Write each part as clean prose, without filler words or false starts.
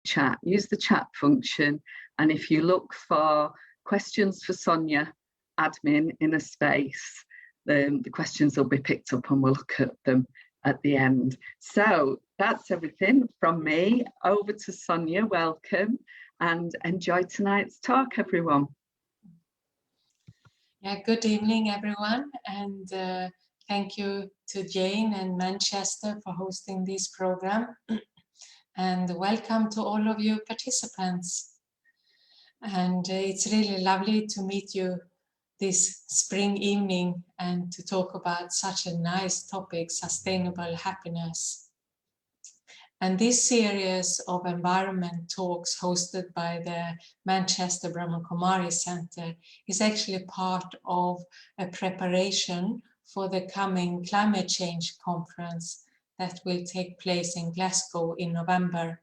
chat. Use the chat function, and if you look for questions for Sonja, admin in a space, the questions will be picked up and we'll look at them at the end. So that's everything from me. Over to Sonja. Welcome and enjoy tonight's talk, everyone. Yeah, good evening, everyone, and thank you to Jane and Manchester for hosting this program, and welcome to all of you participants. And it's really lovely to meet you this spring evening and to talk about such a nice topic, sustainable happiness. And this series of environment talks hosted by the Manchester Brahma Kumari Center is actually part of a preparation for the coming climate change conference that will take place in Glasgow in November.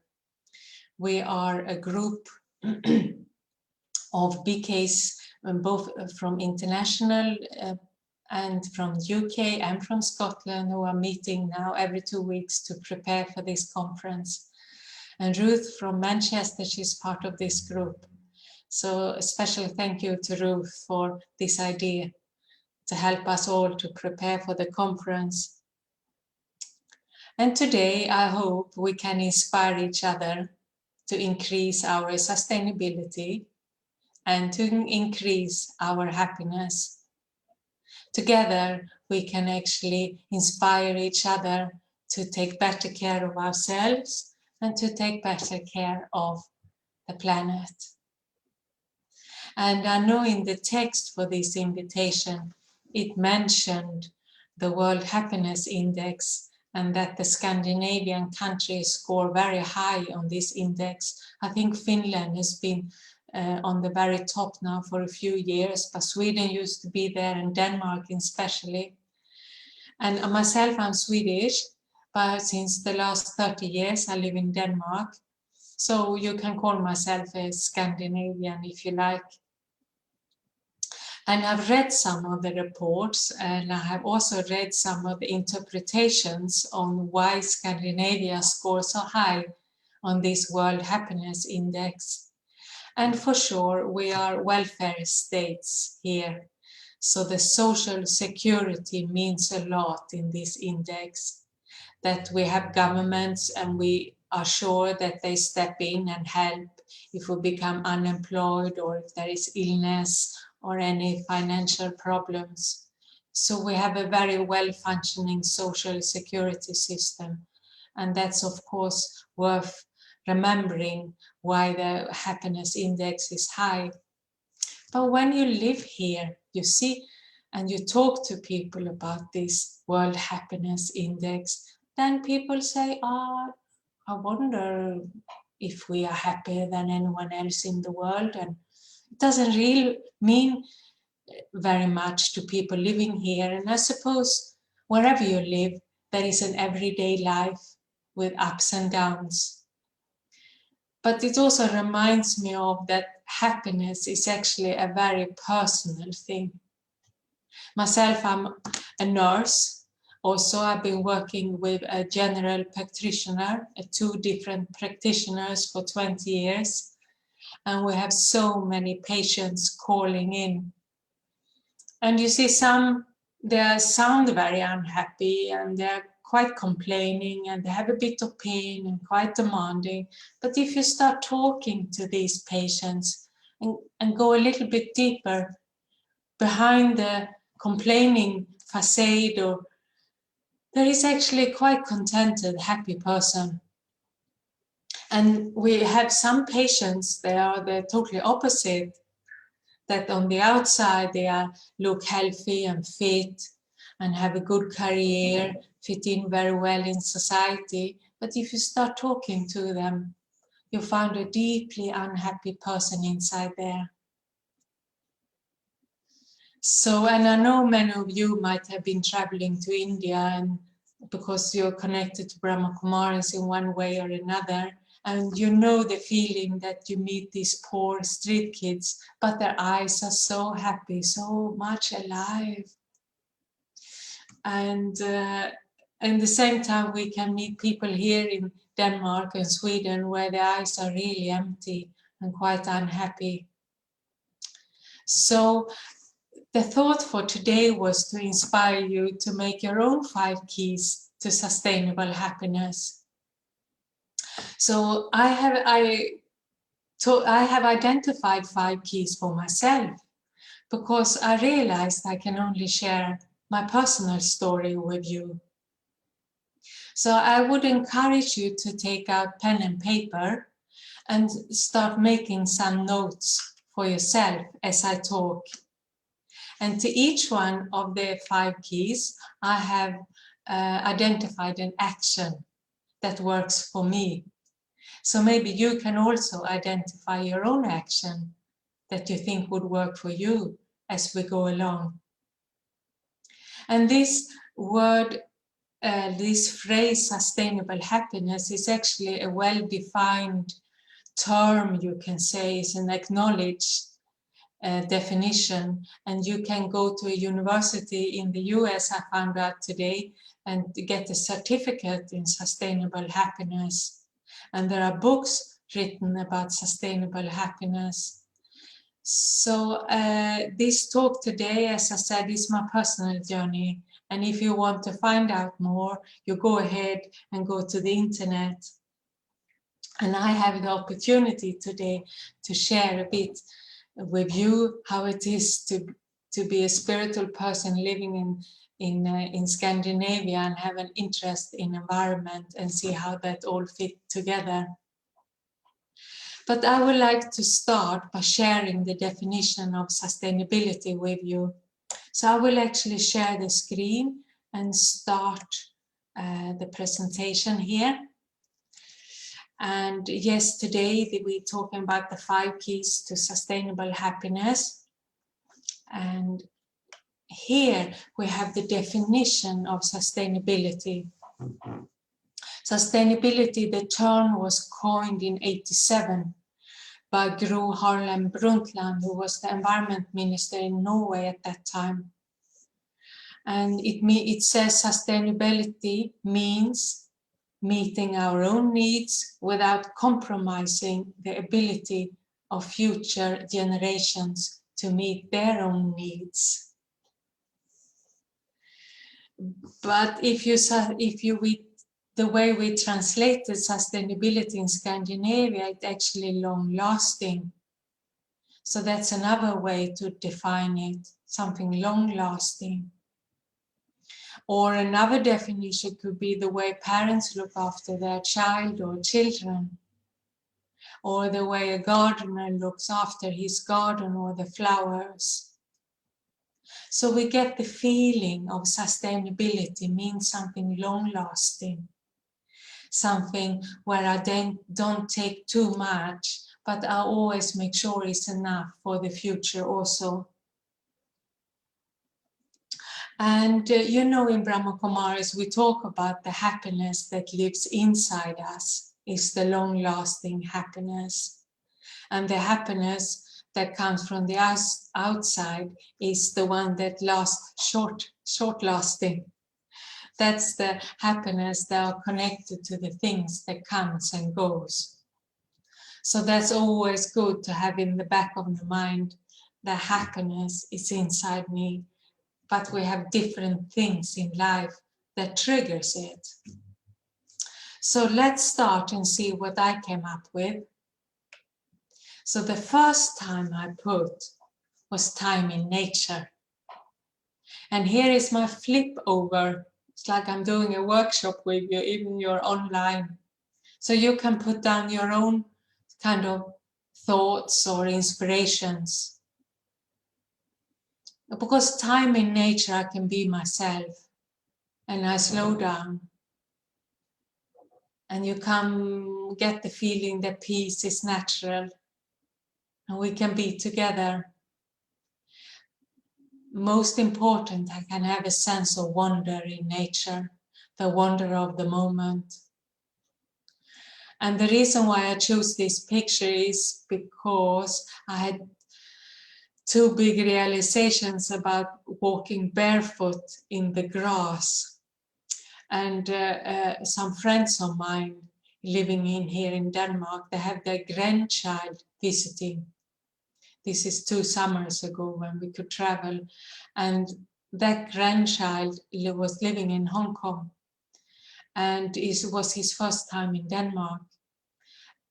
We are a group of BKs, both from international and from UK and from Scotland, who are meeting now every 2 weeks to prepare for this conference. And Ruth from Manchester, she's part of this group. So a special thank you to Ruth for this idea to help us all to prepare for the conference. And today I hope we can inspire each other to increase our sustainability and to increase our happiness. Together, we can actually inspire each other to take better care of ourselves and to take better care of the planet. And I know in the text for this invitation, it mentioned the World Happiness Index and that the Scandinavian countries score very high on this index. I think Finland has been on the very top now for a few years, but Sweden used to be there and Denmark especially. And myself, I'm Swedish, but since the last 30 years I live in Denmark. So you can call myself a Scandinavian if you like. And I've read some of the reports, and I have also read some of the interpretations on why Scandinavia scores so high on this World Happiness Index. And for sure, we are welfare states here. So the social security means a lot in this index, that we have governments and we are sure that they step in and help if we become unemployed or if there is illness or any financial problems. So we have a very well-functioning social security system. And that's of course worth remembering why the happiness index is high. But when you live here, you see, and you talk to people about this World Happiness Index, then people say, I wonder if we are happier than anyone else in the world. And it doesn't really mean very much to people living here. And I suppose wherever you live, there is an everyday life with ups and downs. But it also reminds me of that happiness is actually a very personal thing. Myself, I'm a nurse. Also, I've been working with a general practitioner, 2 different practitioners for 20 years. And we have so many patients calling in. And you see they sound very unhappy and they're quite complaining and they have a bit of pain and quite demanding. But if you start talking to these patients and go a little bit deeper behind the complaining facade, or there is actually quite contented, happy person. And we have some patients, they're totally opposite, that on the outside they look healthy and fit and have a good career, fit in very well in society. But if you start talking to them, you find a deeply unhappy person inside there. So, and I know many of you might have been traveling to India, and because you're connected to Brahma Kumaris in one way or another, and you know the feeling that you meet these poor street kids, but their eyes are so happy, so much alive. And at the same time, we can meet people here in Denmark and Sweden where the eyes are really empty and quite unhappy. So the thought for today was to inspire you to make your own 5 keys to sustainable happiness. So I have identified 5 keys for myself because I realized I can only share my personal story with you. So I would encourage you to take out pen and paper and start making some notes for yourself as I talk. And to each one of the 5 keys, I have identified an action that works for me. So maybe you can also identify your own action that you think would work for you as we go along. And this word, this phrase, sustainable happiness, is actually a well-defined term, you can say, is an acknowledged definition. And you can go to a university in the US, I found out today, and get a certificate in sustainable happiness. And there are books written about sustainable happiness. So this talk today, as I said, is my personal journey. And if you want to find out more, you go ahead and go to the internet. And I have the opportunity today to share a bit with you how it is to be a spiritual person living in Scandinavia and have an interest in environment and see how that all fit together. But I would like to start by sharing the definition of sustainability with you. So I will actually share the screen and start the presentation here. And yes, today we're talking about the 5 keys to sustainable happiness. And here we have the definition of sustainability. Sustainability, the term was coined in 1987 by Gro Harlem Brundtland, who was the environment minister in Norway at that time. And it says sustainability means meeting our own needs without compromising the ability of future generations to meet their own needs. But the way we translated sustainability in Scandinavia, it's actually long-lasting. So that's another way to define it, something long-lasting. Or another definition could be the way parents look after their child or children, or the way a gardener looks after his garden or the flowers. So we get the feeling of sustainability means something long-lasting, something where I don't take too much, but I always make sure it's enough for the future also. And you know, in Brahma Kumaris, we talk about the happiness that lives inside us is the long-lasting happiness. And the happiness that comes from the outside is the one that lasts short-lasting. That's the happiness that are connected to the things that comes and goes. So that's always good to have in the back of the mind that happiness is inside me, but we have different things in life that triggers it. So let's start and see what I came up with. So the first time I put was time in nature. And here is my flip over. It's like I'm doing a workshop with you, even you're online. So you can put down your own kind of thoughts or inspirations. Because time in nature, I can be myself and I slow down. And you can get the feeling that peace is natural and we can be together. Most important, I can have a sense of wonder in nature, the wonder of the moment. And the reason why I chose this picture is because I had 2 big realizations about walking barefoot in the grass. And some friends of mine living here in Denmark, they have their grandchild visiting. This is 2 summers ago when we could travel. And that grandchild was living in Hong Kong. And it was his first time in Denmark.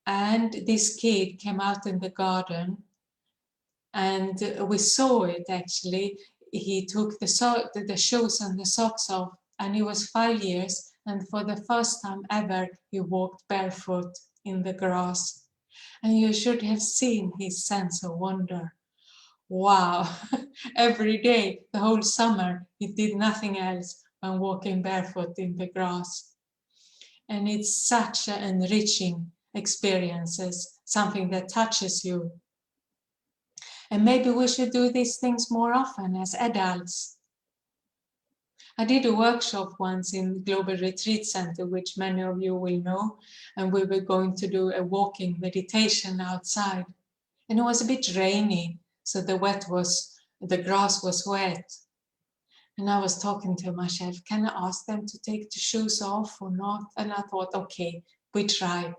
And this kid came out in the garden, and we saw it actually. He took the shoes and the socks off, and he was 5 years, and for the first time ever he walked barefoot in the grass. And you should have seen his sense of wonder. Wow. Every day, the whole summer, he did nothing else than walking barefoot in the grass. And it's such an enriching experiences, something that touches you. And maybe we should do these things more often as adults. I did a workshop once in Global Retreat Center, which many of you will know, and we were going to do a walking meditation outside. And it was a bit rainy, so the grass was wet. And I was talking to myself, can I ask them to take the shoes off or not? And I thought, okay, we try.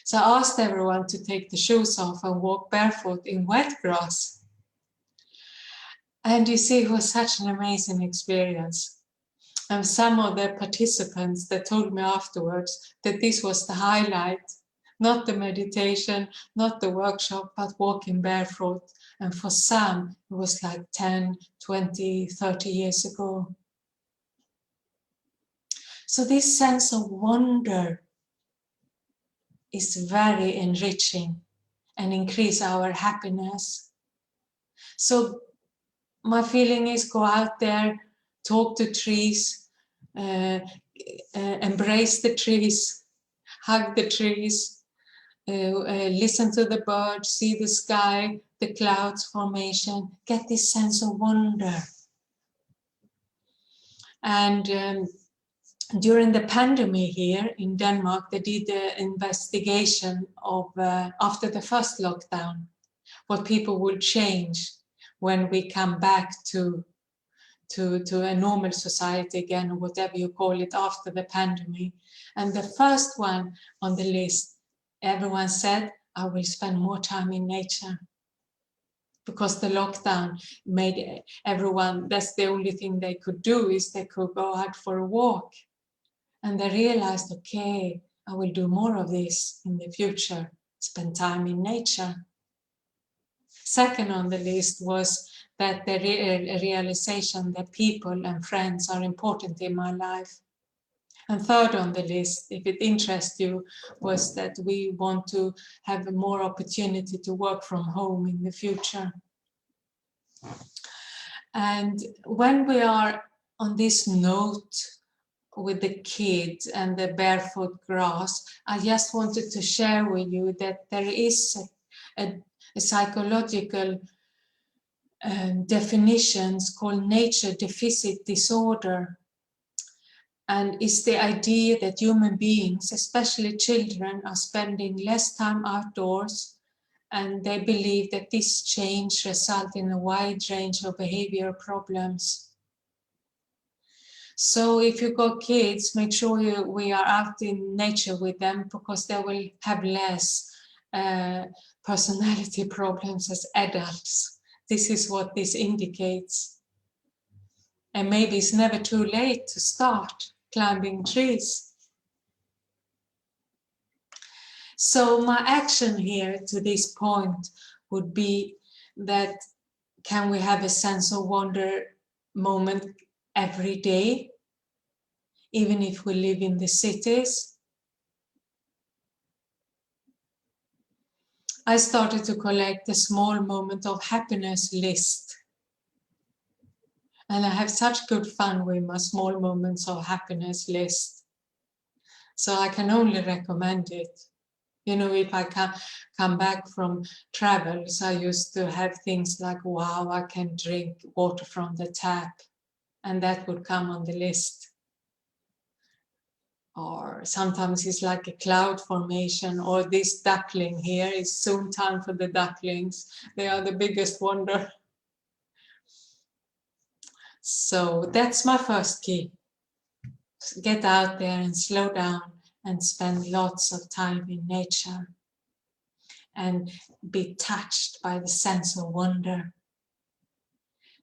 So I asked everyone to take the shoes off and walk barefoot in wet grass. And you see, it was such an amazing experience. And some of the participants that told me afterwards that this was the highlight, not the meditation, not the workshop, but walking barefoot. And for some, it was like 10, 20, 30 years ago. So this sense of wonder is very enriching and increase our happiness. So my feeling is go out there, talk to trees, embrace the trees, hug the trees, listen to the birds, see the sky, the clouds formation, get this sense of wonder. And during the pandemic here in Denmark, they did an investigation of, after the first lockdown, what people would change when we come back to a normal society again, or whatever you call it, after the pandemic. And the first one on the list, everyone said, I will spend more time in nature. Because the lockdown made everyone, that's the only thing they could do, is they could go out for a walk. And they realized, okay, I will do more of this in the future, spend time in nature. Second on the list was that the realization that people and friends are important in my life. And third on the list, if it interests you, was that we want to have more opportunity to work from home in the future. And when we are on this note with the kids and the barefoot grass, I just wanted to share with you that there is a psychological definitions called nature deficit disorder. And it's the idea that human beings, especially children, are spending less time outdoors, and they believe that this change results in a wide range of behavioral problems. So if you got kids, make sure we are out in nature with them, because they will have less personality problems as adults. This is what this indicates. And maybe it's never too late to start climbing trees. So my action here to this point would be that, can we have a sense of wonder moment every day, even if we live in the cities? I started to collect a small moment of happiness list. And I have such good fun with my small moments of happiness list. So I can only recommend it. You know, if I come back from travels, I used to have things like, wow, I can drink water from the tap. And that would come on the list. Or sometimes it's like a cloud formation, or this duckling here is soon time for the ducklings. They are the biggest wonder. So that's my first key, get out there and slow down and spend lots of time in nature and be touched by the sense of wonder.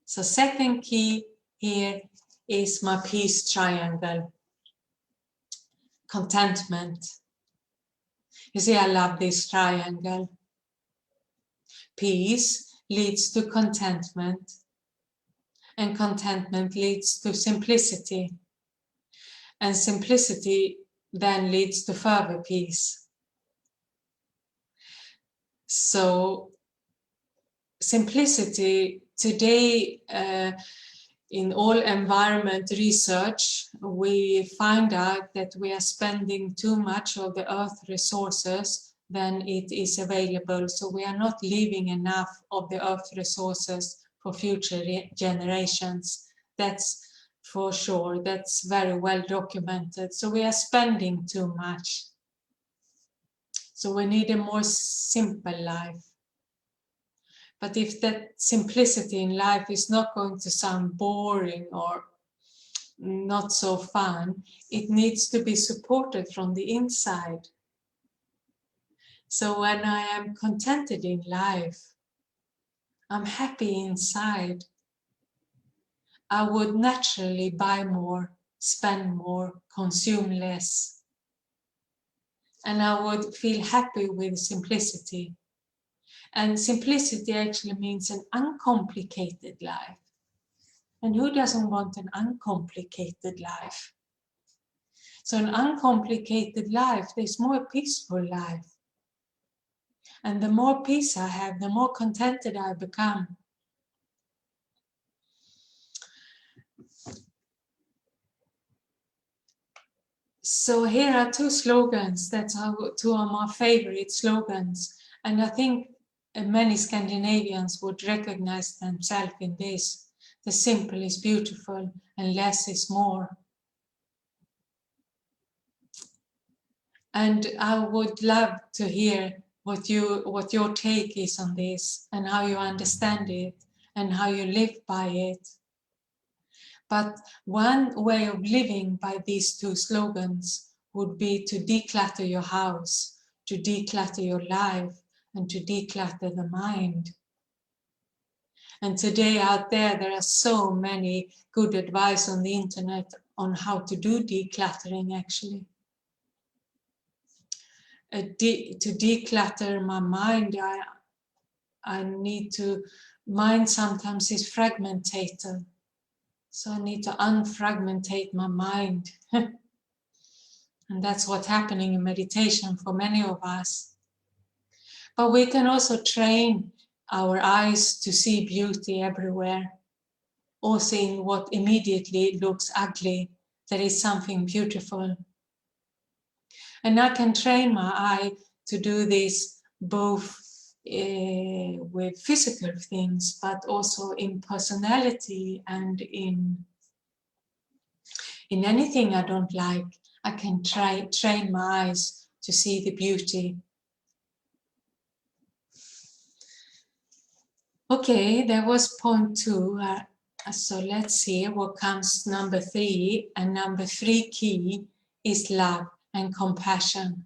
So second key here is my peace triangle, contentment. You see, I love this triangle. Peace leads to contentment, and contentment leads to simplicity, and simplicity then leads to further peace. So simplicity today, in all environment research, we find out that we are spending too much of the earth resources than it is available. So we are not leaving enough of the earth resources for future generations. That's for sure. That's very well documented. So we are spending too much. So we need a more simple life. But if that simplicity in life is not going to sound boring or not so fun, it needs to be supported from the inside. So when I am contented in life, I'm happy inside, I would naturally buy more, spend more, consume less. And I would feel happy with simplicity. And simplicity actually means an uncomplicated life. And who doesn't want an uncomplicated life? So an uncomplicated life, there's more peaceful life. And the more peace I have, the more contented I become. So here are two slogans. That's two of my favorite slogans. And I think many Scandinavians would recognize themselves in this. The simple is beautiful and less is more. And I would love to hear what your take is on this and how you understand it and how you live by it. But one way of living by these two slogans would be to declutter your house, to declutter your life, and to declutter the mind. And today out there are so many good advice on the internet on how to do decluttering actually. To declutter my mind, I need to, mind sometimes is fragmented. So I need to unfragmentate my mind. And that's what's happening in meditation for many of us. But we can also train our eyes to see beauty everywhere. Also in what immediately looks ugly, there is something beautiful. And I can train my eye to do this both with physical things, but also in personality and in anything I don't like. I can train my eyes to see the beauty. Okay, that was point 2. So let's see what comes number 3. And number 3 key is love and compassion.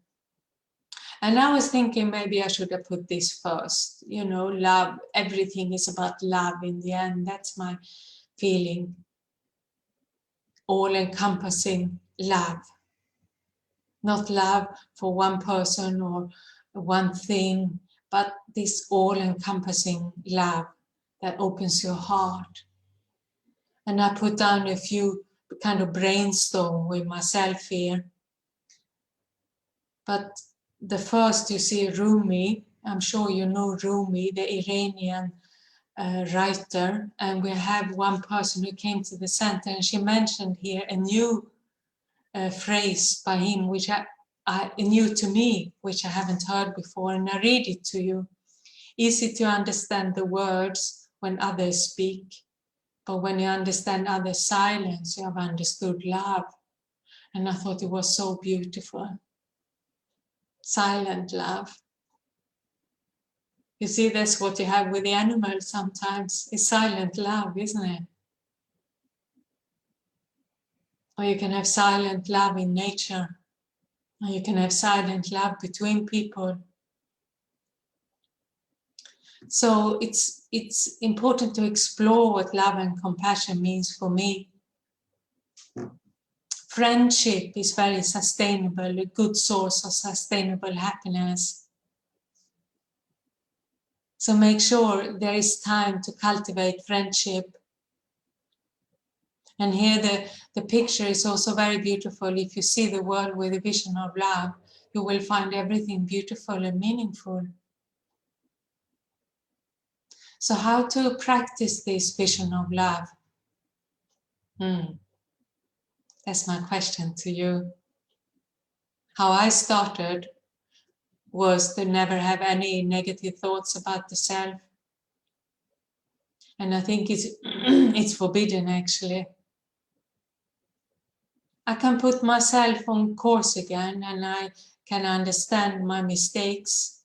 And I was thinking maybe I should have put this first. You know, love, everything is about love in the end. That's my feeling. All-encompassing love. Not love for one person or one thing, but this all-encompassing love that opens your heart. And I put down a few kind of brainstorm with myself here. But the first, you see Rumi, I'm sure you know Rumi, the Iranian writer, and we have one person who came to the center and she mentioned here a new phrase by him, which I new to me, which I haven't heard before, and I read it to you. Easy to understand the words when others speak, but when you understand others' silence, you have understood love. And I thought it was so beautiful. Silent love. You see, that's what you have with the animals sometimes. It's silent love, isn't it? Or you can have silent love in nature. Or you can have silent love between people. So it's important to explore what love and compassion means for me. Friendship is very sustainable, a good source of sustainable happiness. So make sure there is time to cultivate friendship. And here the picture is also very beautiful. If you see the world with a vision of love, you will find everything beautiful and meaningful. So how to practice this vision of love? That's my question to you. How I started was to never have any negative thoughts about the self. And I think it's forbidden, actually. I can put myself on course again and I can understand my mistakes.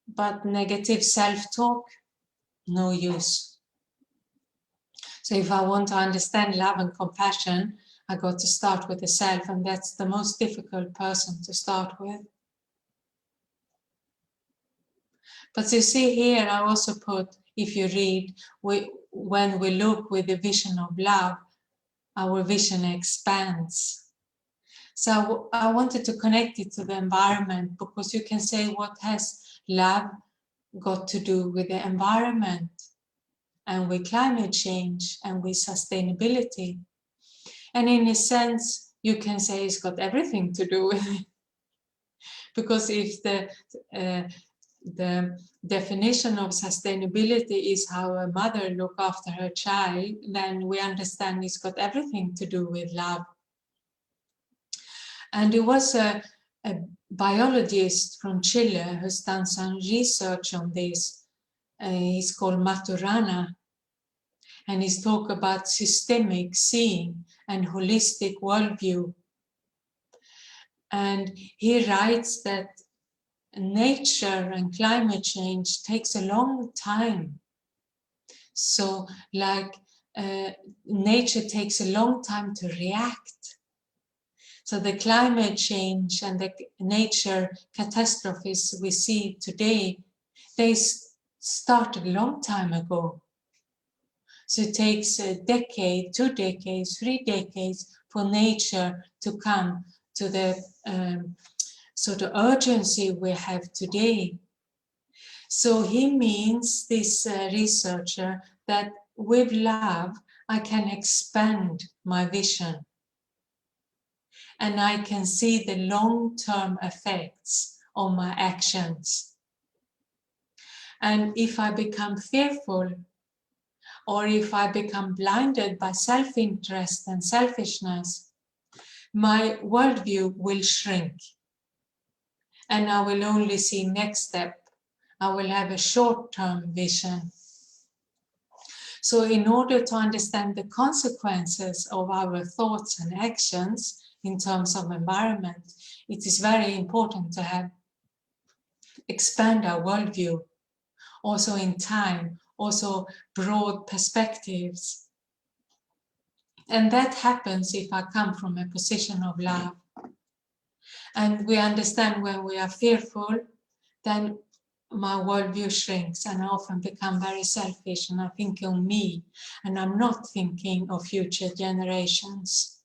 But negative self-talk, no use. So if I want to understand love and compassion, I got to start with the self, and that's the most difficult person to start with. But you see here, I also put, if you read, when we look with the vision of love, our vision expands. So I wanted to connect it to the environment, because you can say, what has love got to do with the environment and with climate change and with sustainability? And in a sense, you can say it's got everything to do with it. Because if the definition of sustainability is how a mother looks after her child, then we understand it's got everything to do with love. And there was a biologist from Chile who's done some research on this. He's called Maturana, and he's talked about systemic seeing and holistic worldview. And he writes that nature and climate change takes a long time. So like nature takes a long time to react. So the climate change and the nature catastrophes we see today, they started a long time ago. So it takes a decade, 2 decades, 3 decades for nature to come to the sort of urgency we have today. So he means, this researcher, that with love, I can expand my vision. And I can see the long-term effects on my actions. And if I become fearful, or if I become blinded by self-interest and selfishness, my worldview will shrink. And I will only see next step. I will have a short-term vision. So in order to understand the consequences of our thoughts and actions in terms of environment, it is very important to expand our worldview, also in time, also broad perspectives. And that happens if I come from a position of love. And we understand when we are fearful, then my worldview shrinks and I often become very selfish, and I think of me and I'm not thinking of future generations.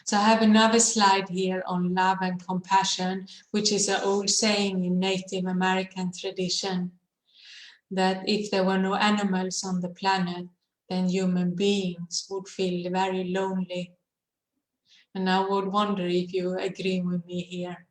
So I have another slide here on love and compassion, which is an old saying in Native American tradition, that if there were no animals on the planet, then human beings would feel very lonely. And I would wonder if you agree with me here.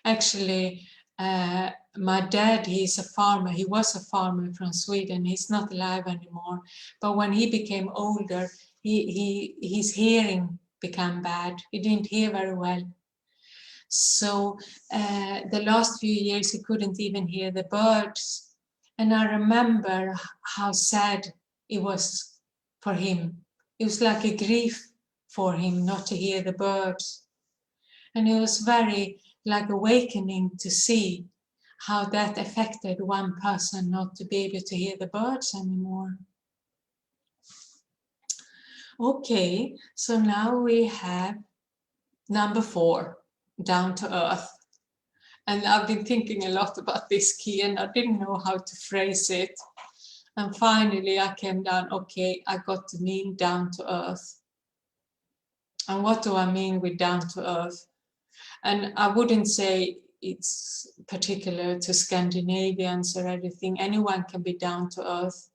Actually, my dad, he's a farmer. He was a farmer from Sweden. He's not alive anymore. But when he became older, his hearing became bad. He didn't hear very well. So the last few years, he couldn't even hear the birds. And I remember how sad it was for him. It was like a grief for him not to hear the birds. And it was very like awakening to see how that affected one person not to be able to hear the birds anymore. Okay, so now we have number 4, down to earth. And I've been thinking a lot about this key and I didn't know how to phrase it. And finally I came down, okay, I got to mean down to earth. And what do I mean with down to earth? And I wouldn't say it's particular to Scandinavians or anything. Anyone can be down to earth.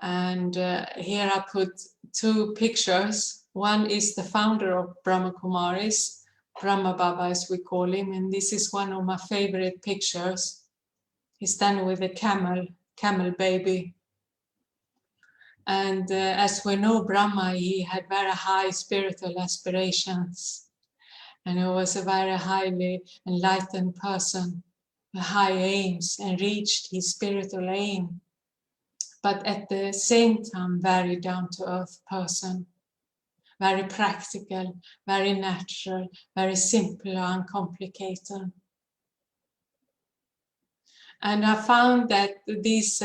And here I put 2 pictures. One is the founder of Brahma Kumaris, Brahma Baba as we call him, and this is one of my favorite pictures. He's standing with a camel baby. And as we know, Brahma, he had very high spiritual aspirations. And he was a very highly enlightened person, with high aims, and reached his spiritual aim. But at the same time, very down-to-earth person, very practical, very natural, very simple, uncomplicated. And I found that these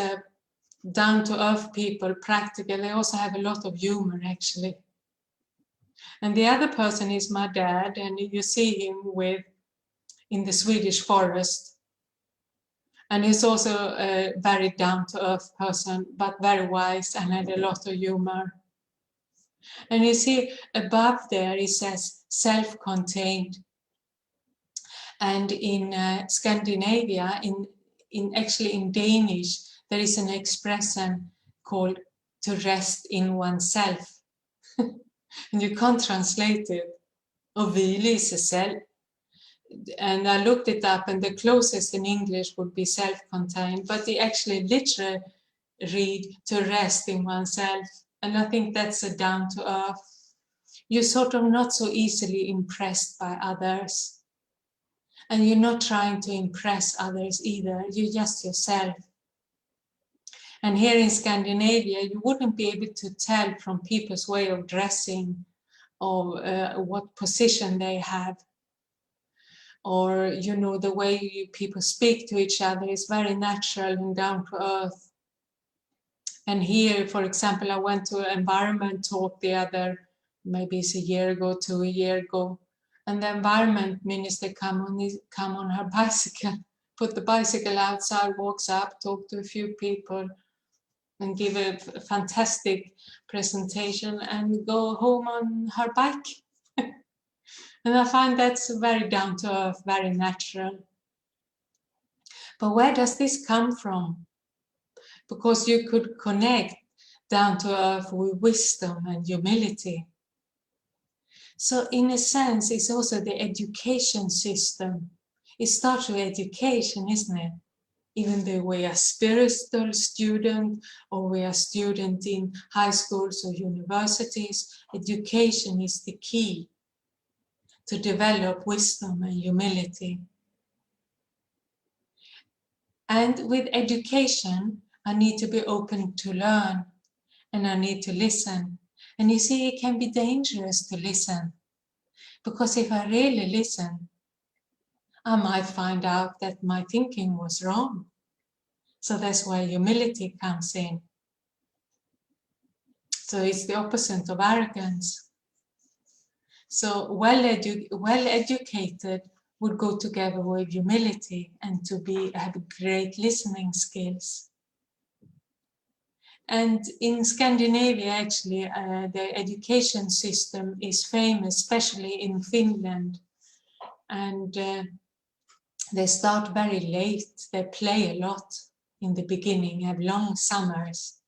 down-to-earth people, practical, they also have a lot of humor, actually. And the other person is my dad, and you see him in the Swedish forest. And he's also a very down-to-earth person, but very wise and had a lot of humor. And you see above there it says self-contained. And in Scandinavia, actually in Danish, there is an expression called to rest in oneself. And you can't translate it. Og hvile i sig selv. And I looked it up, and the closest in English would be self-contained, but they actually literally read to rest in oneself. And I think that's a down to earth. You're sort of not so easily impressed by others. And you're not trying to impress others either. You're just yourself. And here in Scandinavia, you wouldn't be able to tell from people's way of dressing or what position they have. Or, you know, the way people speak to each other is very natural and down to earth. And here, for example, I went to an environment talk the other, maybe it's a year ago, 2 years ago, and the environment minister come on her bicycle, put the bicycle outside, walks up, talk to a few people, and give a fantastic presentation, and go home on her bike. And I find that's very down to earth, very natural. But where does this come from? Because you could connect down to earth with wisdom and humility. So in a sense, it's also the education system. It starts with education, isn't it? Even though we are spiritual student or we are student in high schools or universities, education is the key to develop wisdom and humility. And with education, I need to be open to learn, and I need to listen. And you see, it can be dangerous to listen, because if I really listen, I might find out that my thinking was wrong. So that's where humility comes in. So it's the opposite of arrogance. So well-educated would go together with humility and to have great listening skills. And in Scandinavia, actually, the education system is famous, especially in Finland. And they start very late. They play a lot in the beginning, have long summers,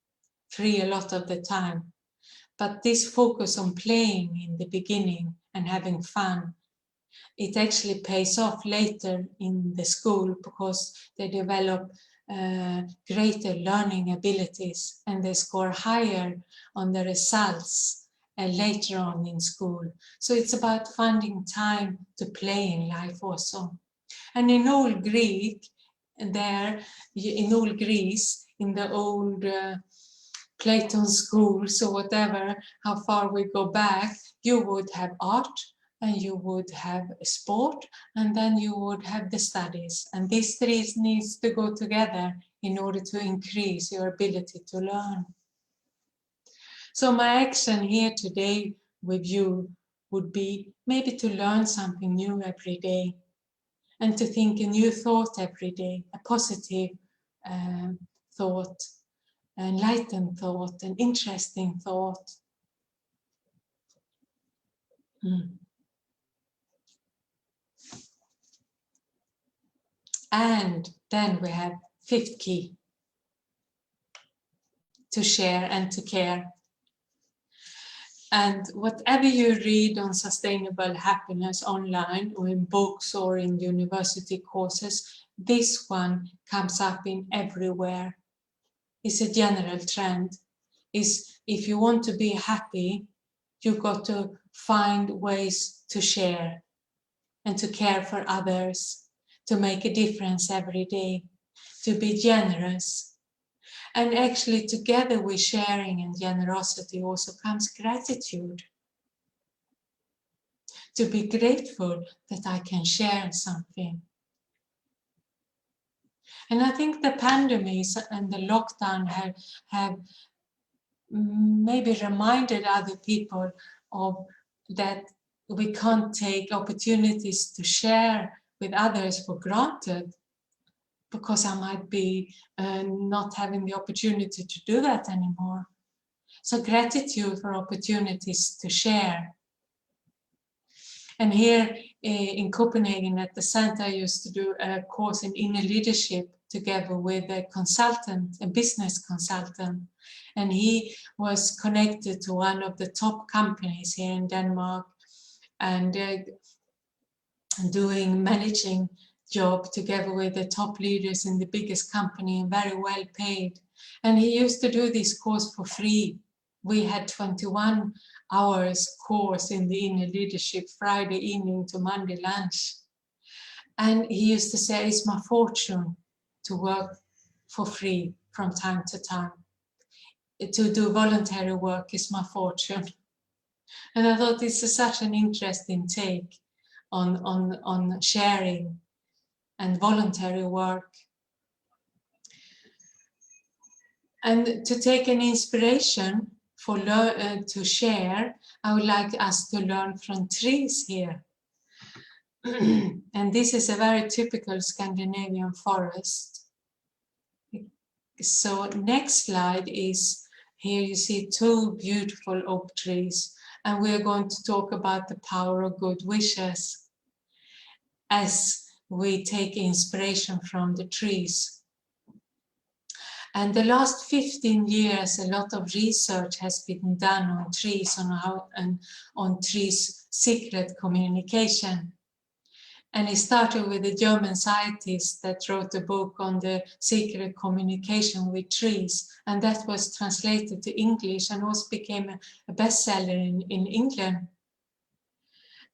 free a lot of the time. But this focus on playing in the beginning and having fun, it actually pays off later in the school, because they develop greater learning abilities and they score higher on the results later on in school. So it's about finding time to play in life also. And in old Greece, in the old Platon schools or whatever, how far we go back, you would have art, and you would have sport, and then you would have the studies. And these three needs to go together in order to increase your ability to learn. So my action here today with you would be maybe to learn something new every day and to think a new thought every day, a positive thought, enlightened thought, an interesting thought. And then we have fifth key, to share and to care. And whatever you read on sustainable happiness online or in books or in university courses, this one comes up in everywhere. It's a general trend. Is if you want to be happy, you've got to find ways to share and to care for others, to make a difference every day, to be generous. And actually, together with sharing and generosity also comes gratitude. To be grateful that I can share something. And I think the pandemic and the lockdown have maybe reminded other people of that we can't take opportunities to share with others for granted, because I might be not having the opportunity to do that anymore. So gratitude for opportunities to share. And here in Copenhagen at the center, I used to do a course in inner leadership together with a consultant, a business consultant. And he was connected to one of the top companies here in Denmark and doing managing job together with the top leaders in the biggest company and very well paid. And he used to do this course for free. We had 21 hours course in the inner leadership, Friday evening to Monday lunch. And he used to say, it's my fortune to work for free from time to time. To do voluntary work is my fortune. And I thought this is such an interesting take on sharing and voluntary work. And to take an inspiration for to share, I would like us to learn from trees here. And this is a very typical Scandinavian forest. So next slide is, here you see two beautiful oak trees, and we're going to talk about the power of good wishes as we take inspiration from the trees. And the last 15 years, a lot of research has been done on trees, on how and on trees' secret communication. And it started with a German scientist that wrote a book on the secret communication with trees, and that was translated to English and also became a bestseller in England.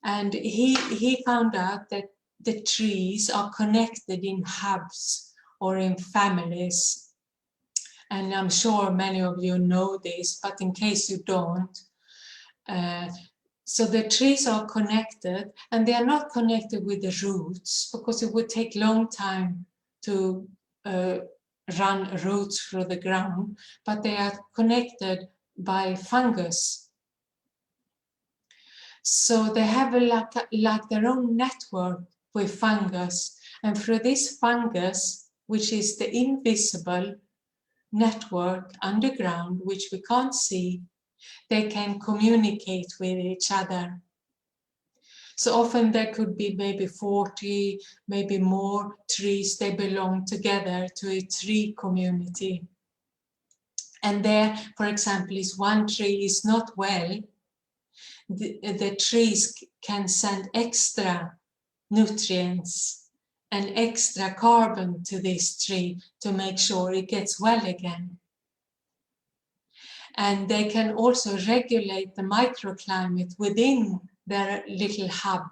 And he found out that the trees are connected in hubs or in families. And I'm sure many of you know this, but in case you don't, so the trees are connected, and they are not connected with the roots, because it would take long time to run roots through the ground, but they are connected by fungus. So they have like their own network with fungus, and through this fungus, which is the invisible network underground, which we can't see, they can communicate with each other. So often there could be maybe 40, maybe more trees, they belong together to a tree community. And there, for example, if one tree is not well, the trees can send extra nutrients and extra carbon to this tree to make sure it gets well again. And they can also regulate the microclimate within their little hub,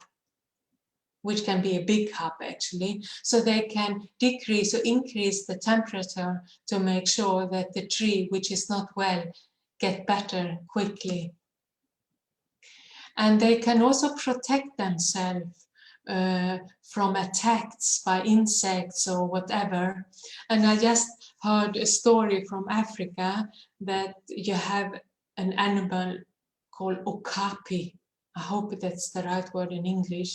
which can be a big hub actually. So they can decrease or increase the temperature to make sure that the tree, which is not well, get better quickly. And they can also protect themselves from attacks by insects or whatever. And I just heard a story from Africa that you have an animal called okapi. I hope that's the right word in English.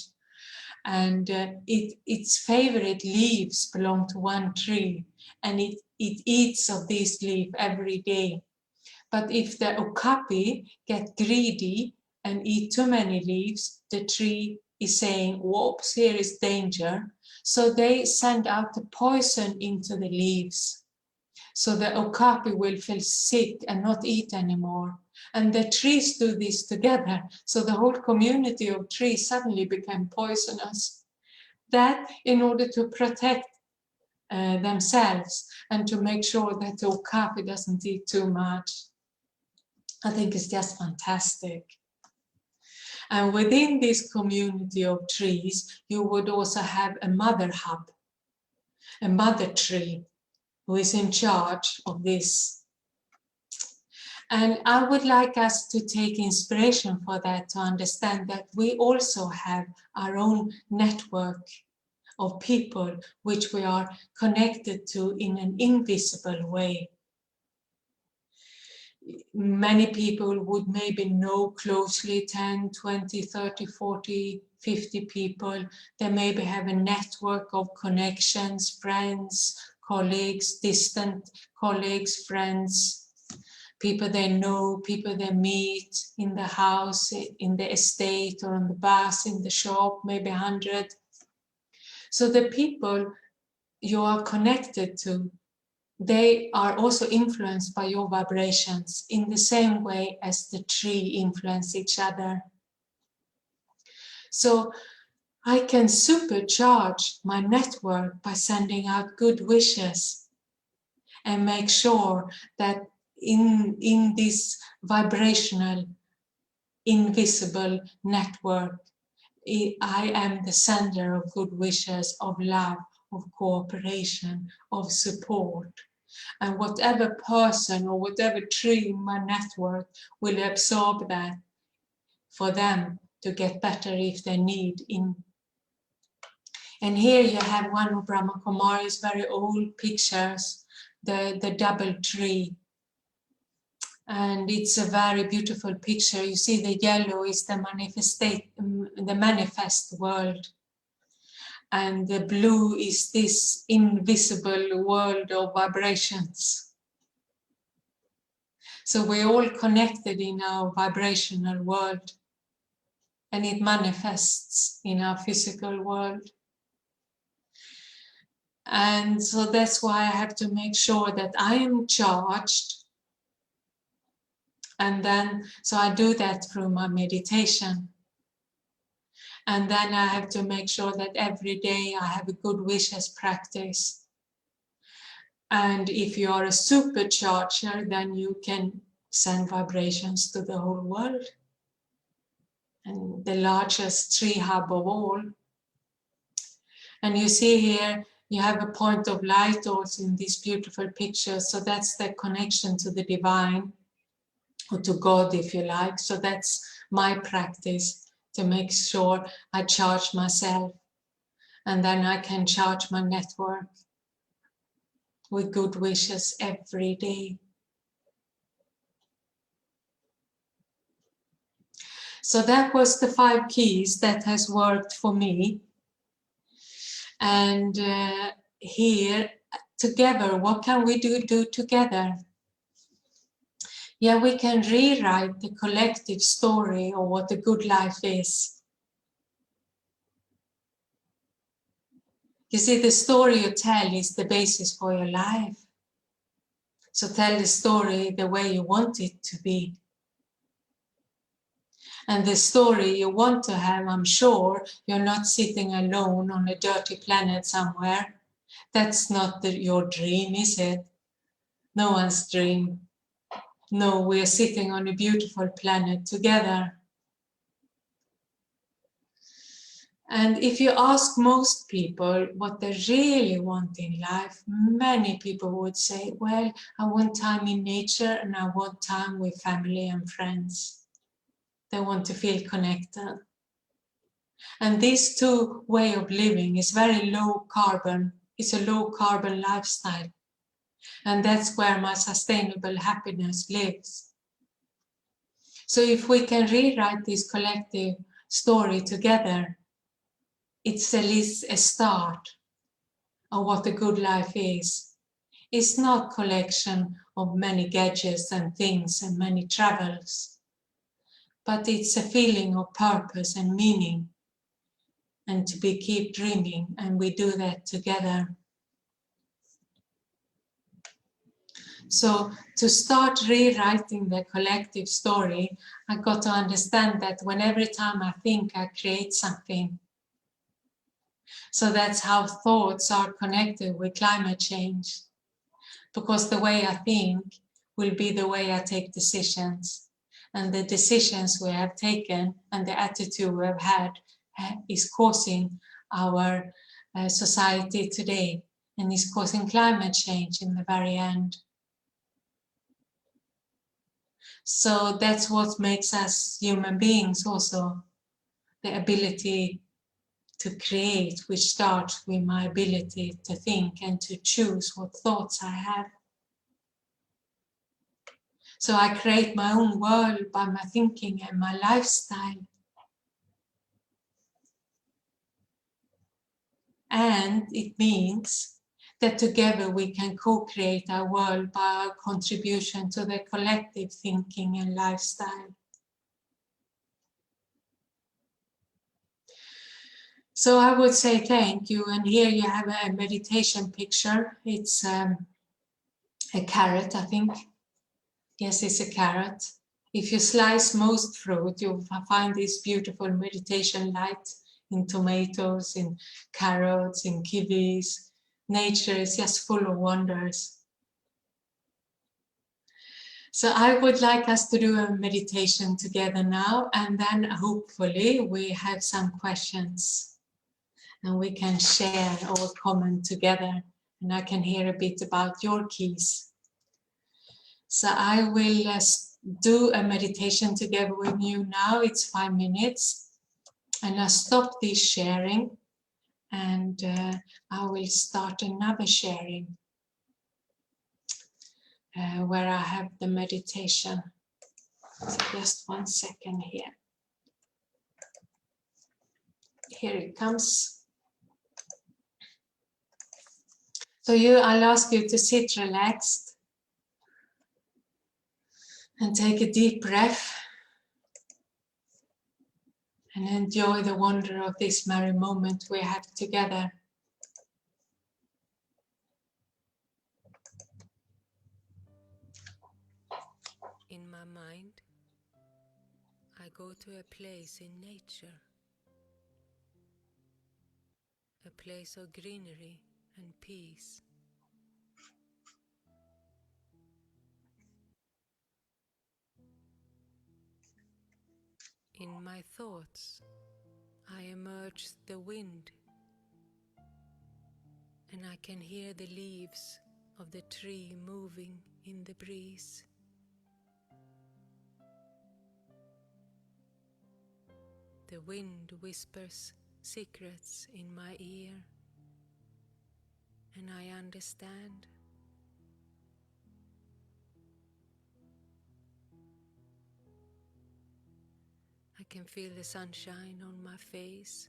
And its favorite leaves belong to one tree, and it eats of this leaf every day. But if the okapi get greedy and eat too many leaves, the tree is saying, whoops, here is danger. So they send out the poison into the leaves. So the okapi will feel sick and not eat anymore. And the trees do this together. So the whole community of trees suddenly became poisonous. That in order to protect themselves and to make sure that the okapi doesn't eat too much. I think it's just fantastic. And within this community of trees, you would also have a mother hub, a mother tree, who is in charge of this. And I would like us to take inspiration for that, to understand that we also have our own network of people which we are connected to in an invisible way. Many people would maybe know closely 10, 20, 30, 40, 50 people. They maybe have a network of connections, friends, colleagues, distant colleagues, friends, people they know, people they meet in the house, in the estate, or on the bus, in the shop, maybe 100. So the people you are connected to, they are also influenced by your vibrations in the same way as the tree influence each other. So I can supercharge my network by sending out good wishes and make sure that in this vibrational, invisible network, I am the sender of good wishes, of love, of cooperation, of support. And whatever person or whatever tree in my network will absorb that for them to get better if they need. And here you have one of Brahma Kumari's very old pictures, the double tree. And it's a very beautiful picture. You see the yellow is the manifest world. And the blue is this invisible world of vibrations. So we're all connected in our vibrational world, and it manifests in our physical world. And so that's why I have to make sure that I am charged. And then, so I do that through my meditation. And then I have to make sure that every day I have a good wishes practice. And if you are a supercharger, then you can send vibrations to the whole world. And the largest tree hub of all. And you see here, you have a point of light also in this beautiful picture. So that's the connection to the divine, or to God, if you like. So that's my practice, to make sure I charge myself. And then I can charge my network with good wishes every day. So that was the 5 keys that has worked for me. And here, together, what can we do together? Yeah, we can rewrite the collective story of what a good life is. You see, the story you tell is the basis for your life. So tell the story the way you want it to be. And the story you want to have, I'm sure you're not sitting alone on a dirty planet somewhere. That's not your dream, is it? No one's dream. No, we're sitting on a beautiful planet together. And if you ask most people what they really want in life, many people would say, well, I want time in nature and I want time with family and friends. They want to feel connected. And this 2 way of living is very low carbon. It's a low carbon lifestyle. And that's where my sustainable happiness lives. So if we can rewrite this collective story together, it's at least a start of what a good life is. It's not collection of many gadgets and things and many travels, but it's a feeling of purpose and meaning, and to be keep dreaming, and we do that together. So to start rewriting the collective story, I got to understand that when every time I think, I create something. So that's how thoughts are connected with climate change, because the way I think will be the way I take decisions, and the decisions we have taken and the attitude we have had is causing our society today, and is causing climate change in the very end. So that's what makes us human beings also, the ability to create, which starts with my ability to think and to choose what thoughts I have. So I create my own world by my thinking and my lifestyle. And it means that together we can co-create our world by our contribution to the collective thinking and lifestyle. So I would say thank you, and here you have a meditation picture. It's a carrot, I think. Yes, it's a carrot. If you slice most fruit, you'll find this beautiful meditation light in tomatoes, in carrots, in kiwis. Nature is just full of wonders. So I would like us to do a meditation together now, and then hopefully we have some questions and we can share or comment together, and I can hear a bit about your keys. So I will do a meditation together with you now. It's 5 minutes, and I stop this sharing, and I will start another sharing where I have the meditation. So just 1 second here. Here it comes. So I'll ask you to sit relaxed and take a deep breath and enjoy the wonder of this merry moment we have together. In my mind, I go to a place in nature, a place of greenery and peace. In my thoughts, I emerge the wind, and I can hear the leaves of the tree moving in the breeze. The wind whispers secrets in my ear, and I understand. I can feel the sunshine on my face,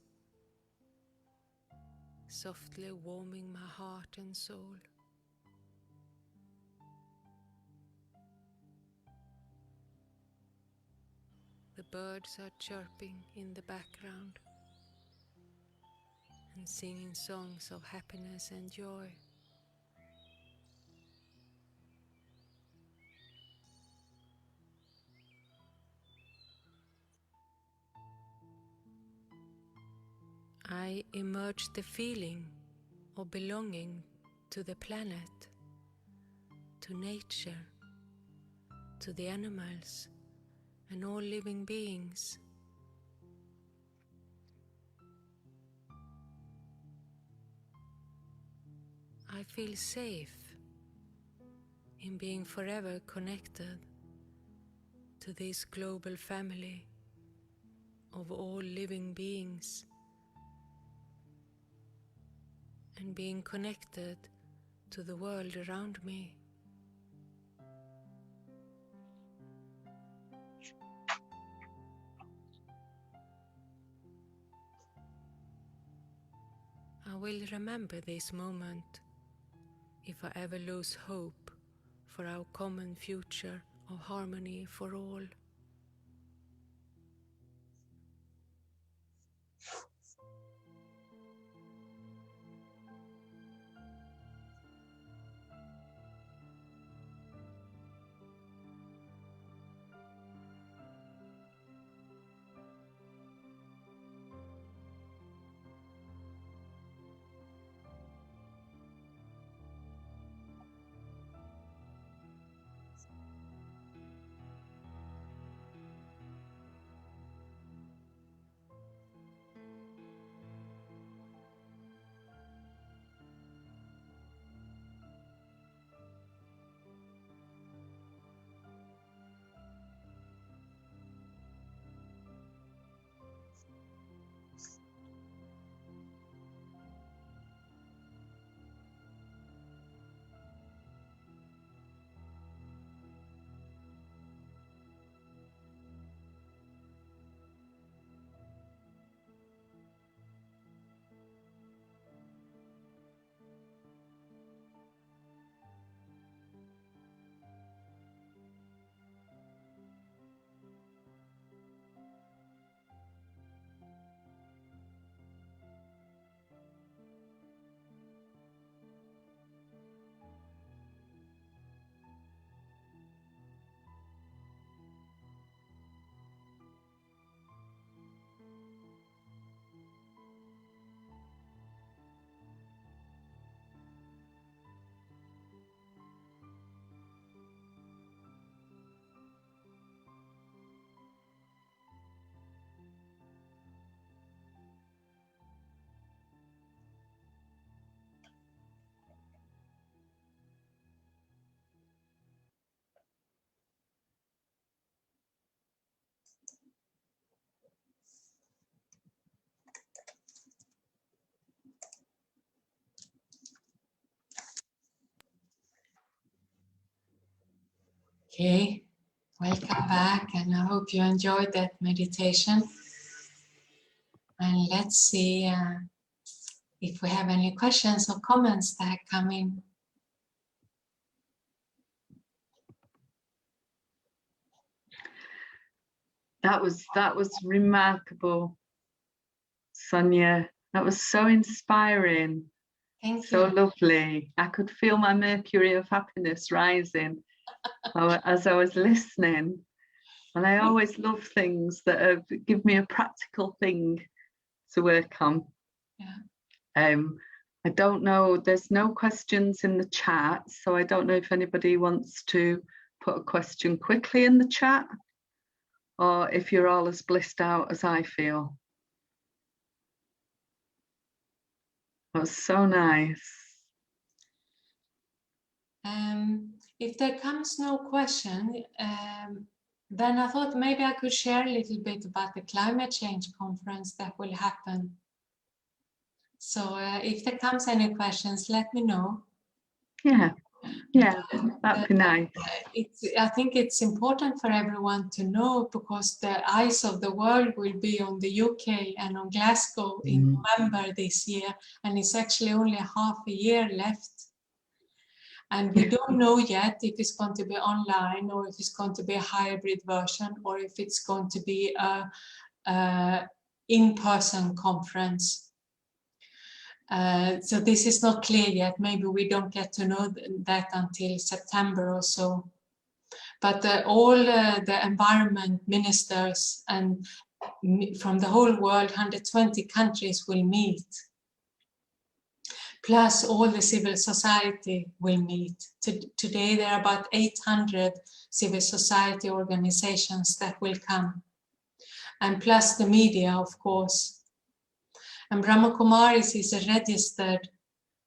softly warming my heart and soul. The birds are chirping in the background and singing songs of happiness and joy. I emerge the feeling of belonging to the planet, to nature, to the animals and all living beings. I feel safe in being forever connected to this global family of all living beings, and being connected to the world around me. will remember this moment if I ever lose hope for our common future of harmony for all. Okay, welcome back, and I hope you enjoyed that meditation. And let's see if we have any questions or comments that come in. That was remarkable, Sonja. That was so inspiring. Thank so you. Lovely. I could feel my mercury of happiness rising as I was listening. And I always love things that give me a practical thing to work on. Yeah. I don't know, there's no questions in the chat, so I don't know if anybody wants to put a question quickly in the chat, or if you're all as blissed out as I feel. That was so nice. If there comes no question, then I thought maybe I could share a little bit about the climate change conference that will happen. So if there comes any questions, let me know. Yeah, that'd be nice. I think it's important for everyone to know, because the eyes of the world will be on the UK and on Glasgow in November this year, and it's actually only half a year left. And we don't know yet if it's going to be online, or if it's going to be a hybrid version, or if it's going to be a in-person conference. So this is not clear yet. Maybe we don't get to know that until September or so. But all the environment ministers and from the whole world, 120 countries will meet. Plus all the civil society will meet. Today there are about 800 civil society organizations that will come. And plus the media, of course. And Brahma Kumaris is a registered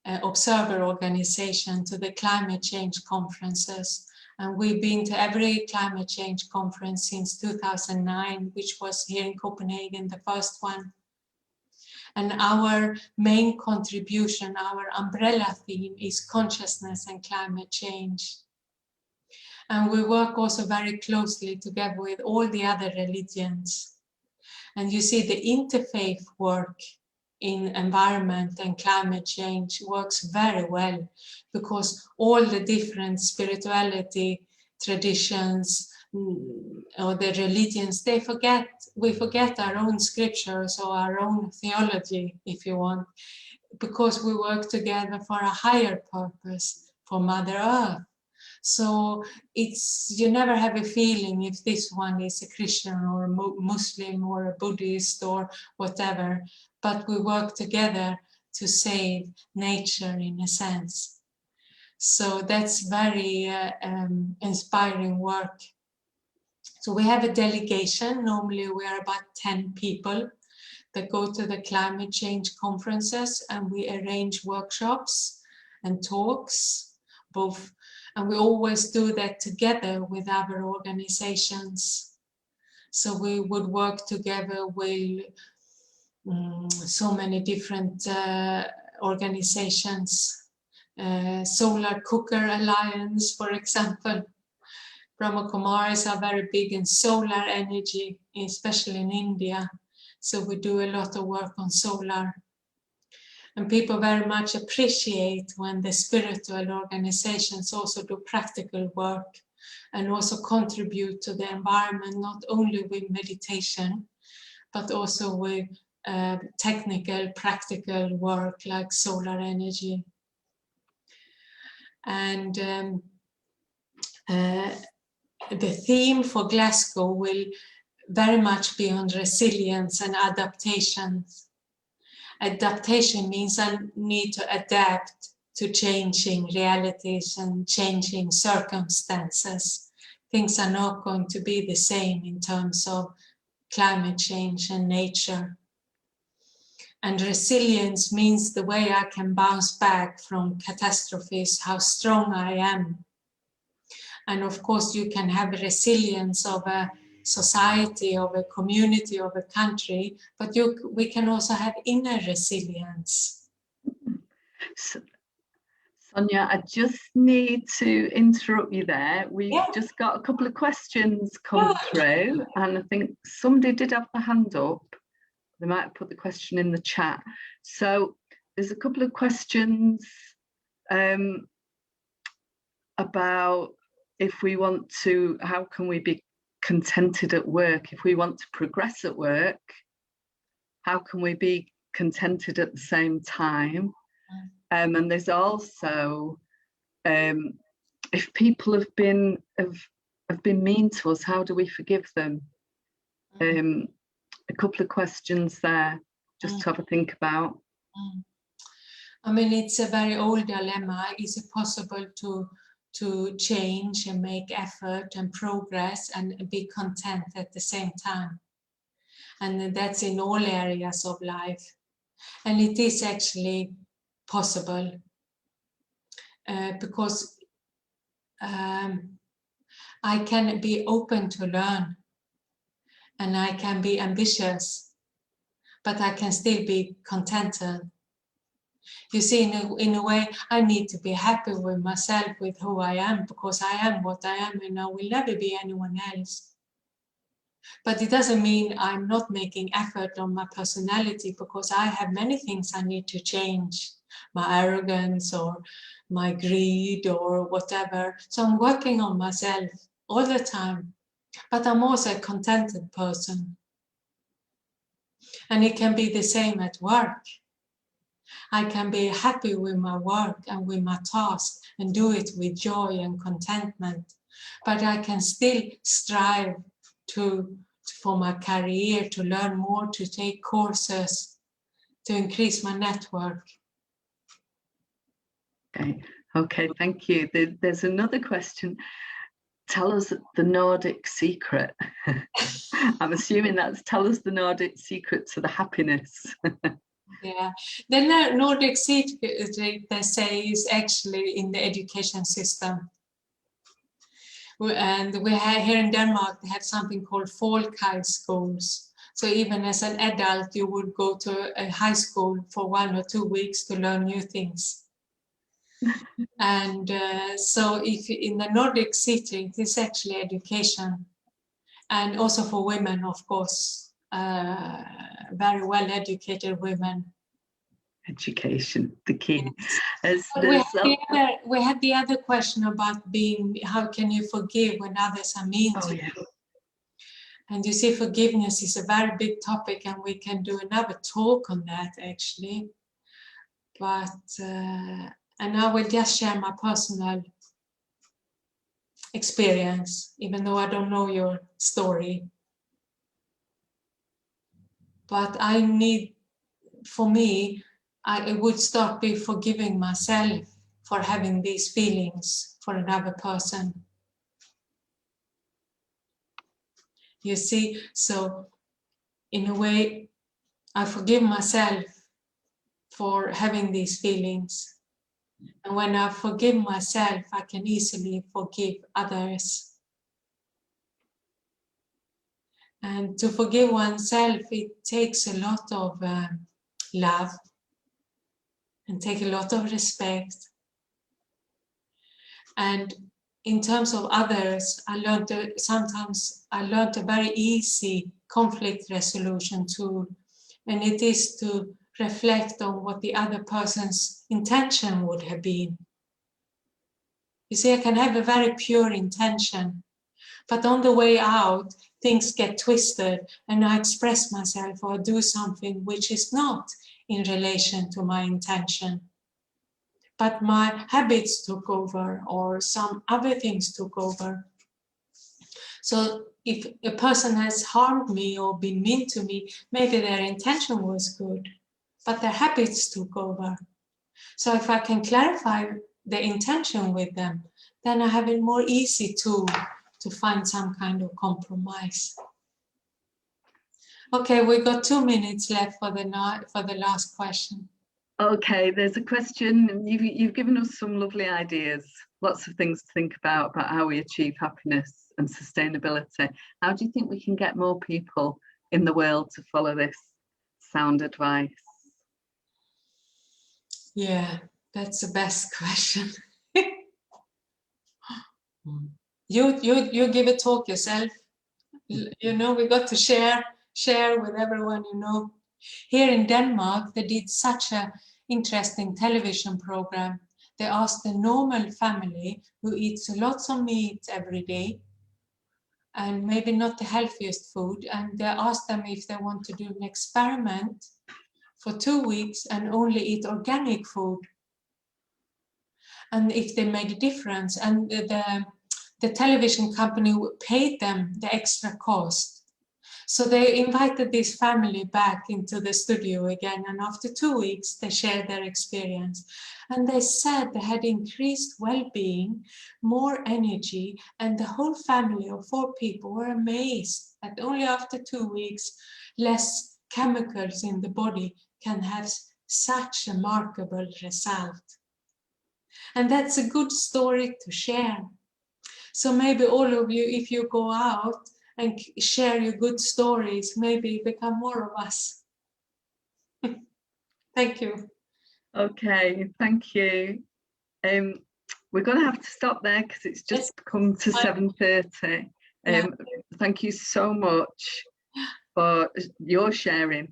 observer organization to the climate change conferences. And we've been to every climate change conference since 2009, which was here in Copenhagen, the first one. And our main contribution, our umbrella theme is consciousness and climate change. And we work also very closely together with all the other religions. And you see the interfaith work in environment and climate change works very well, because all the different spirituality traditions or the religions, we forget our own scriptures or our own theology, if you want, because we work together for a higher purpose, for Mother Earth. So you never have a feeling if this one is a Christian or a Muslim or a Buddhist or whatever, but we work together to save nature in a sense. So that's very inspiring work. So we have a delegation. Normally we are about 10 people that go to the climate change conferences, and we arrange workshops and talks, both, and we always do that together with other organizations. So we would work together with so many different organizations. Solar Cooker Alliance, for example. Brahma Kumaris are very big in solar energy, especially in India. So we do a lot of work on solar. And people very much appreciate when the spiritual organizations also do practical work and also contribute to the environment, not only with meditation, but also with technical, practical work like solar energy. And the theme for Glasgow will very much be on resilience and adaptation. Adaptation means I need to adapt to changing realities and changing circumstances. Things are not going to be the same in terms of climate change and nature. And resilience means the way I can bounce back from catastrophes, how strong I am. And of course, you can have resilience of a society, of a community, of a country, but we can also have inner resilience. Sonja, I just need to interrupt you there. We've just got a couple of questions come through, and I think somebody did have their hand up. They might have put the question in the chat. So there's a couple of questions about if we want to, how can we be contented at work? If we want to progress at work, how can we be contented at the same time? And there's also, if people have been mean to us, how do we forgive them? A couple of questions there, just to have a think about. I mean, it's a very old dilemma. Is it possible to change and make effort and progress and be content at the same time? And that's in all areas of life. And it is actually possible because I can be open to learn and I can be ambitious, but I can still be contented. You see, in a way, I need to be happy with myself, with who I am, because I am what I am and I will never be anyone else. But it doesn't mean I'm not making effort on my personality, because I have many things I need to change, my arrogance or my greed or whatever. So I'm working on myself all the time, but I'm also a contented person. And it can be the same at work. I can be happy with my work and with my task and do it with joy and contentment. But I can still strive for my career, to learn more, to take courses, to increase my network. Okay, thank you. There's another question. Tell us the Nordic secret. I'm assuming that's tell us the Nordic secret to the happiness. Yeah, the Nordic secret, they say, is actually in the education system. And we have here in Denmark, they have something called folk schools. So even as an adult, you would go to a high school for 1 or 2 weeks to learn new things. And so if in the Nordic city, it is actually education. And also for women, of course, very well educated women education, the key. Yes. We had the other question about how can you forgive when others are mean to you? And you see, forgiveness is a very big topic, and we can do another talk on that actually. But and I will just share my personal experience, even though I don't know your story. But for me, I would start by forgiving myself for having these feelings for another person. You see, so in a way, I forgive myself for having these feelings. And when I forgive myself, I can easily forgive others. And to forgive oneself, it takes a lot of love and take a lot of respect. And in terms of others, sometimes I learned a very easy conflict resolution tool, and it is to reflect on what the other person's intention would have been. You see, I can have a very pure intention, but on the way out, things get twisted and I express myself or do something which is not in relation to my intention. But my habits took over or some other things took over. So if a person has harmed me or been mean to me, maybe their intention was good, but their habits took over. So if I can clarify the intention with them, then I have a more easy tool to find some kind of compromise. Okay, we've got 2 minutes left for the last question. Okay, there's a question. You've given us some lovely ideas, lots of things to think about how we achieve happiness and sustainability. How do you think we can get more people in the world to follow this sound advice? Yeah, that's the best question. You give a talk yourself. You know, we got to share with everyone, you know. Here in Denmark, they did such an interesting television program. They asked a normal family who eats lots of meat every day and maybe not the healthiest food, and they asked them if they want to do an experiment for 2 weeks and only eat organic food, and if they made a difference, and the television company paid them the extra cost. So they invited this family back into the studio again, and after 2 weeks they shared their experience, and they said they had increased well-being, more energy, and the whole family of 4 people were amazed that only after 2 weeks less chemicals in the body can have such a remarkable result. And that's a good story to share. So maybe all of you, if you go out and share your good stories, maybe become more of us. Thank you. Okay, thank you. We're going to have to stop there because it's just come to 7:30. Thank you so much for your sharing.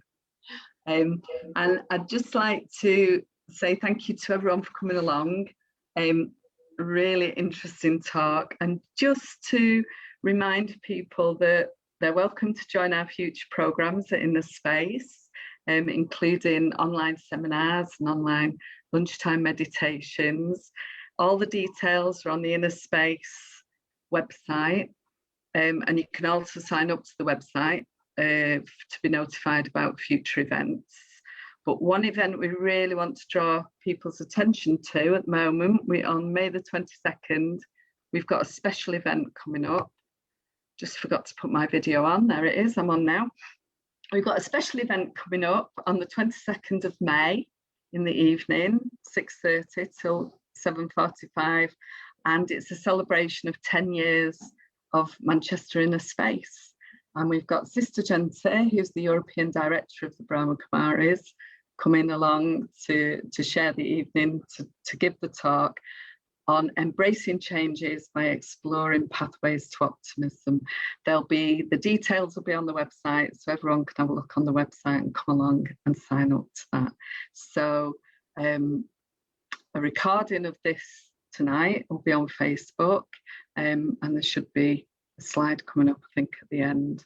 And I'd just like to say thank you to everyone for coming along. Really interesting talk, and just to remind people that they're welcome to join our future programs in the space, including online seminars and online lunchtime meditations. All the details are on the Inner Space website, and you can also sign up to the website to be notified about future events. But one event we really want to draw people's attention to at the moment, on May the 22nd, we've got a special event coming up. Just forgot to put my video on. There it is, I'm on now. We've got a special event coming up on the 22nd of May in the evening, 6:30 till 7:45. And it's a celebration of 10 years of Manchester Inner Space. And we've got Sister Gente, who's the European Director of the Brahma Kumaris, coming along to share the evening, to give the talk on embracing changes by exploring pathways to optimism. The details will be on the website, so everyone can have a look on the website and come along and sign up to that. So a recording of this tonight will be on Facebook, and there should be a slide coming up, I think, at the end.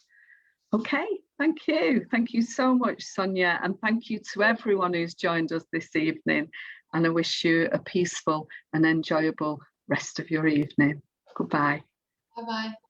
Okay, thank you. Thank you so much, Sonja, and thank you to everyone who's joined us this evening. And I wish you a peaceful and enjoyable rest of your evening. Goodbye. Bye-bye.